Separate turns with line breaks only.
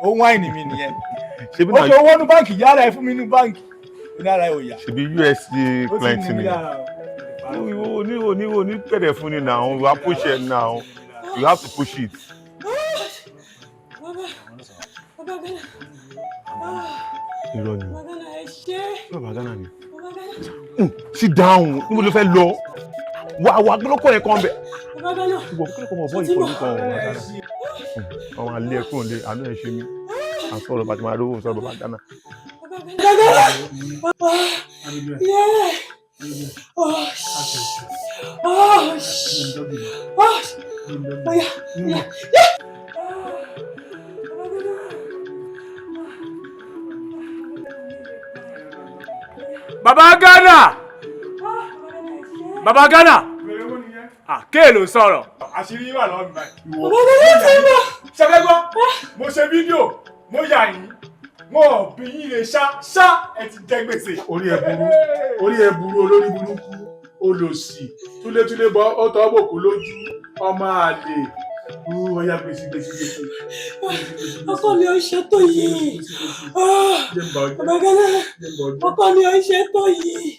ó wáìnì mi nìyẹn. Ó ṣe owó ní báǹkì yára ẹ fún mi ní báǹkì. Onára ẹ ò yá.
Ṣebí USD client ni. Ní pẹ̀rẹ̀ fún ni now. You have to push it now. You have to push it. BabaN'Ghana ni. Sit down. Níbo ló fẹ́ lọ? Wà lóko ẹ̀ kan bẹ̀. Ìwọ kí ló kọ́ mọ̀ bọ́ ìkọlù kan BabaN'Ghana. Àwọn alẹ́ ẹ̀kún lè àánú ẹ̀ ṣe mí. Àsọ̀rọ̀ bàtí máa rówó sọ̀rọ̀ BabaN'Ghana.
BabaN'Ghana. Kéèlò sọ̀rọ̀. Àṣírí wà lọ́wọ́ mi báyìí. Ṣẹ́fẹ́ gbọ́, mo ṣe fídíò, mo yà yín, mo bí yín lè ṣá ẹ ti jẹ gbèsè.
Orí ẹ burú olórí burúkú olòṣì túlétúlé bọ́ ó tọ́ bòkú lójú ọmọ àlè. Ọya gbèsè.
Ọkọ mi ò ṣe tó yìí. BabaN'Ghana, ọkọ mi ò ṣe tó yìí.